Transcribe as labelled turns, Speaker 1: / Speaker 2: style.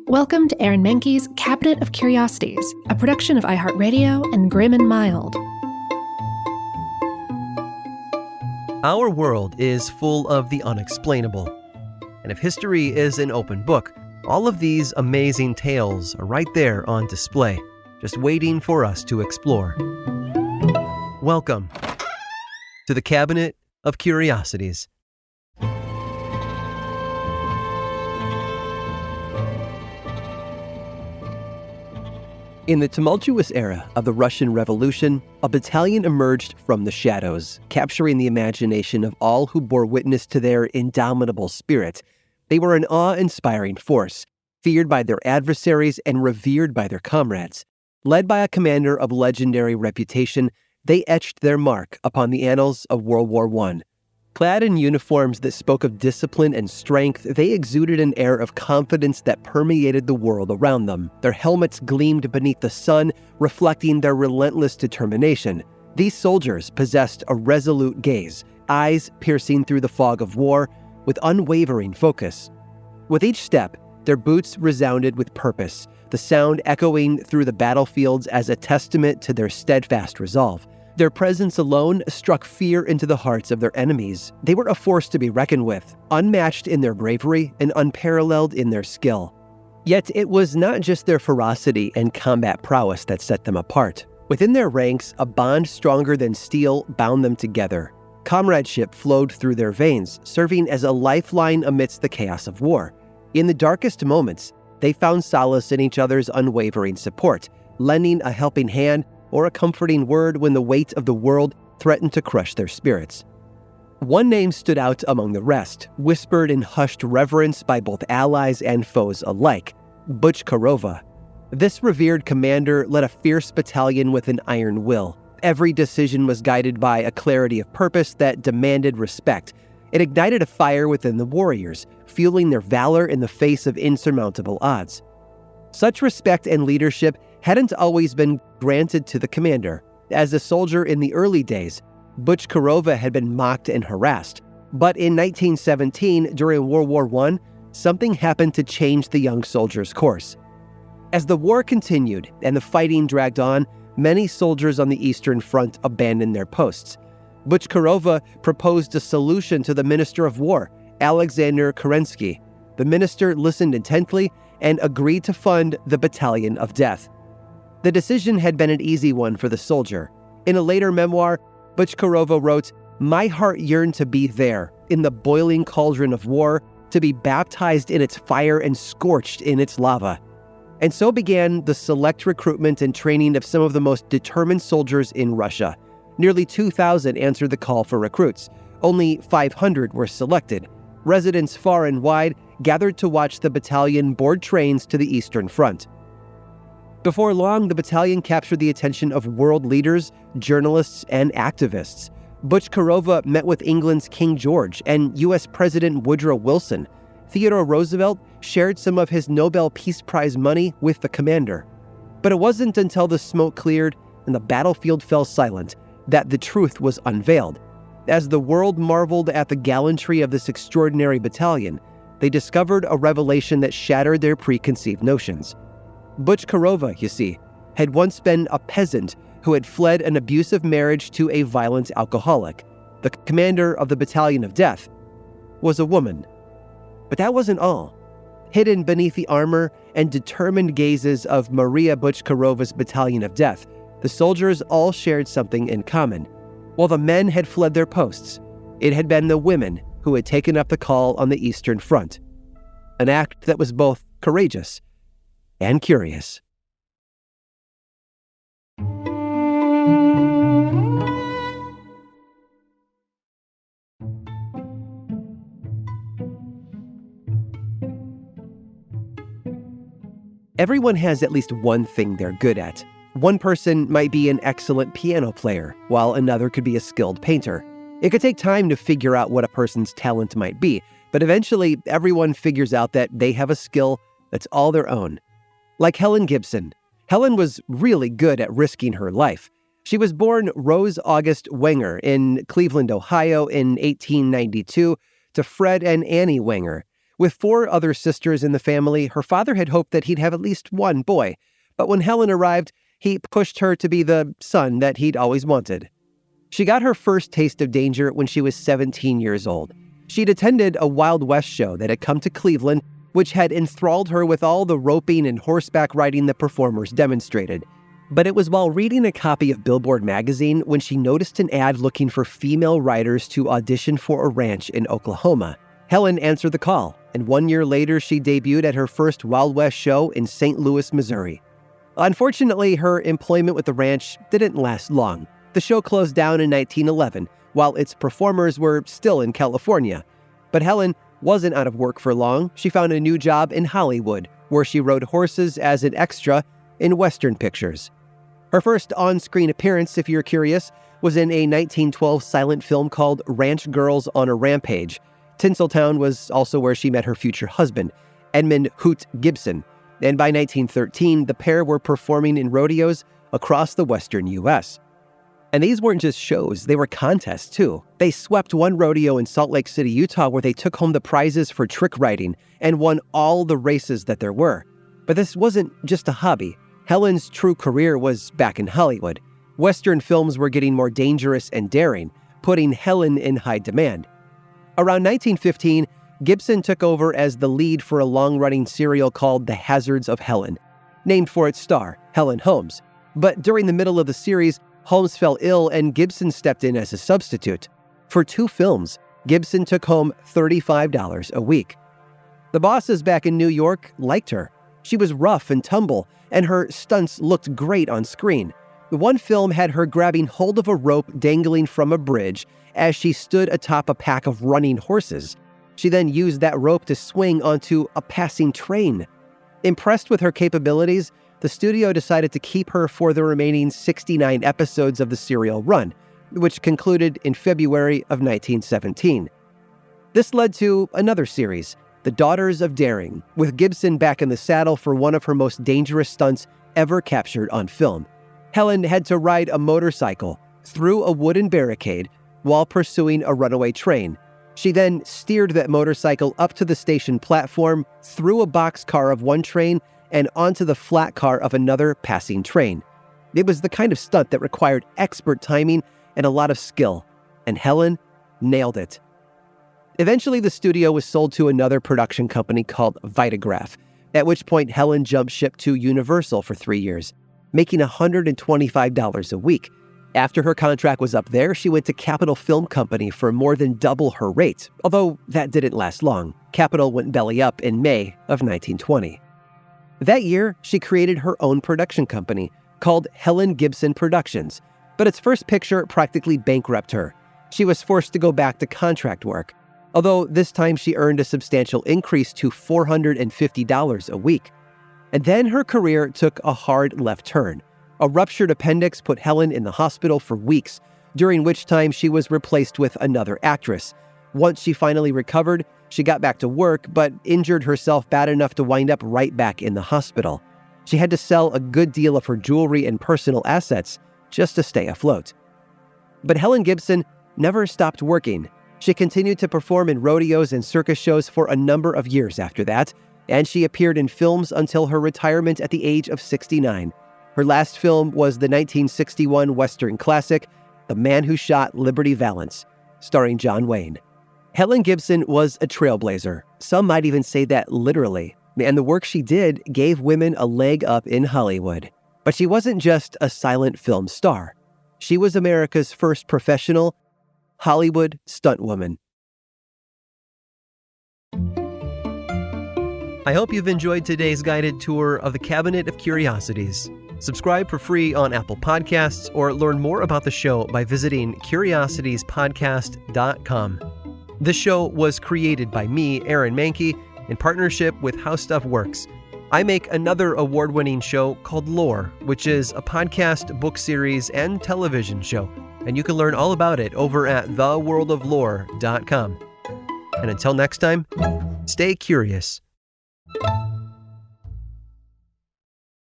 Speaker 1: Welcome to Aaron Mahnke's Cabinet of Curiosities, a production of iHeartRadio and Grim and Mild.
Speaker 2: Our world is full of the unexplainable. And if history is an open book, all of these amazing tales are right there on display, just waiting for us to explore. Welcome to the Cabinet of Curiosities. In the tumultuous era of the Russian Revolution, a battalion emerged from the shadows, capturing the imagination of all who bore witness to their indomitable spirit. They were an awe-inspiring force, feared by their adversaries and revered by their comrades. Led by a commander of legendary reputation, they etched their mark upon the annals of World War I. Clad in uniforms that spoke of discipline and strength, they exuded an air of confidence that permeated the world around them. Their helmets gleamed beneath the sun, reflecting their relentless determination. These soldiers possessed a resolute gaze, eyes piercing through the fog of war, with unwavering focus. With each step, their boots resounded with purpose, the sound echoing through the battlefields as a testament to their steadfast resolve. Their presence alone struck fear into the hearts of their enemies. They were a force to be reckoned with, unmatched in their bravery and unparalleled in their skill. Yet it was not just their ferocity and combat prowess that set them apart. Within their ranks, a bond stronger than steel bound them together. Comradeship flowed through their veins, serving as a lifeline amidst the chaos of war. In the darkest moments, they found solace in each other's unwavering support, lending a helping hand or a comforting word when the weight of the world threatened to crush their spirits. One name stood out among the rest, whispered in hushed reverence by both allies and foes alike: Bochkarova. This revered commander led a fierce battalion with an iron will. Every decision was guided by a clarity of purpose that demanded respect. It ignited a fire within the warriors, fueling their valor in the face of insurmountable odds. Such respect and leadership hadn't always been granted to the commander. As a soldier in the early days, Bochkarova had been mocked and harassed. But in 1917, during World War I, something happened to change the young soldier's course. As the war continued and the fighting dragged on, many soldiers on the Eastern Front abandoned their posts. Bochkarova proposed a solution to the Minister of War, Alexander Kerensky. The minister listened intently and agreed to fund the Battalion of Death. The decision had been an easy one for the soldier. In a later memoir, Bochkarova wrote, "My heart yearned to be there, in the boiling cauldron of war, to be baptized in its fire and scorched in its lava." And so began the select recruitment and training of some of the most determined soldiers in Russia. Nearly 2,000 answered the call for recruits. Only 500 were selected. Residents far and wide gathered to watch the battalion board trains to the Eastern Front. Before long, the battalion captured the attention of world leaders, journalists, and activists. Bochkarova met with England's King George and U.S. President Woodrow Wilson. Theodore Roosevelt shared some of his Nobel Peace Prize money with the commander. But it wasn't until the smoke cleared and the battlefield fell silent that the truth was unveiled. As the world marveled at the gallantry of this extraordinary battalion, they discovered a revelation that shattered their preconceived notions. Bochkarova, you see, had once been a peasant who had fled an abusive marriage to a violent alcoholic. The commander of the Battalion of Death was a woman. But that wasn't all. Hidden beneath the armor and determined gazes of Maria Bochkarova's Battalion of Death, the soldiers all shared something in common. While the men had fled their posts, it had been the women who had taken up the call on the Eastern Front. An act that was both courageous and curious. Everyone has at least one thing they're good at. One person might be an excellent piano player, while another could be a skilled painter. It could take time to figure out what a person's talent might be, but eventually everyone figures out that they have a skill that's all their own. Like Helen Gibson. Helen was really good at risking her life. She was born Rose August Wenger in Cleveland, Ohio in 1892 to Fred and Annie Wenger. With 4 other sisters in the family, her father had hoped that he'd have at least one boy. But when Helen arrived, he pushed her to be the son that he'd always wanted. She got her first taste of danger when she was 17 years old. She'd attended a Wild West show that had come to Cleveland, which had enthralled her with all the roping and horseback riding the performers demonstrated. But it was while reading a copy of Billboard magazine when she noticed an ad looking for female riders to audition for a ranch in Oklahoma. Helen answered the call, and 1 year later she debuted at her first Wild West show in St. Louis, Missouri. Unfortunately, her employment with the ranch didn't last long. The show closed down in 1911, while its performers were still in California. But Helen wasn't out of work for long. She found a new job in Hollywood, where she rode horses as an extra in Western pictures. Her first on-screen appearance, if you're curious, was in a 1912 silent film called Ranch Girls on a Rampage. Tinseltown was also where she met her future husband, Edmund Hoot Gibson, and by 1913, the pair were performing in rodeos across the western U.S. And these weren't just shows, they were contests too. They swept one rodeo in Salt Lake City, Utah, where they took home the prizes for trick riding and won all the races that there were. But this wasn't just a hobby. Helen's true career was back in Hollywood. Western films were getting more dangerous and daring, putting Helen in high demand. Around 1915, Gibson took over as the lead for a long-running serial called The Hazards of Helen, named for its star, Helen Holmes. But during the middle of the series, Holmes fell ill and Gibson stepped in as a substitute. For 2 films, Gibson took home $35 a week. The bosses back in New York liked her. She was rough and tumble, and her stunts looked great on screen. The one film had her grabbing hold of a rope dangling from a bridge as she stood atop a pack of running horses. She then used that rope to swing onto a passing train. Impressed with her capabilities, the studio decided to keep her for the remaining 69 episodes of the serial run, which concluded in February of 1917. This led to another series, The Daughters of Daring, with Gibson back in the saddle for one of her most dangerous stunts ever captured on film. Helen had to ride a motorcycle through a wooden barricade while pursuing a runaway train. She then steered that motorcycle up to the station platform, through a boxcar of one train, and onto the flat car of another passing train. It was the kind of stunt that required expert timing and a lot of skill, and Helen nailed it. Eventually, the studio was sold to another production company called Vitagraph, at which point Helen jumped ship to Universal for 3 years, making $125 a week. After her contract was up there, she went to Capitol Film Company for more than double her rate, although that didn't last long. Capitol went belly up in May of 1920. That year, she created her own production company called Helen Gibson Productions, but its first picture practically bankrupted her. She was forced to go back to contract work, although this time she earned a substantial increase to $450 a week. And then her career took a hard left turn. A ruptured appendix put Helen in the hospital for weeks, during which time she was replaced with another actress. Once she finally recovered, she got back to work, but injured herself bad enough to wind up right back in the hospital. She had to sell a good deal of her jewelry and personal assets just to stay afloat. But Helen Gibson never stopped working. She continued to perform in rodeos and circus shows for a number of years after that, and she appeared in films until her retirement at the age of 69. Her last film was the 1961 Western classic, The Man Who Shot Liberty Valance, starring John Wayne. Helen Gibson was a trailblazer. Some might even say that literally. And the work she did gave women a leg up in Hollywood. But she wasn't just a silent film star. She was America's first professional Hollywood stunt woman. I hope you've enjoyed today's guided tour of the Cabinet of Curiosities. Subscribe for free on Apple Podcasts or learn more about the show by visiting curiositiespodcast.com. This show was created by me, Aaron Mahnke, in partnership with How Stuff Works. I make another award-winning show called Lore, which is a podcast, book series, and television show. And you can learn all about it over at theworldoflore.com. And until next time, stay curious.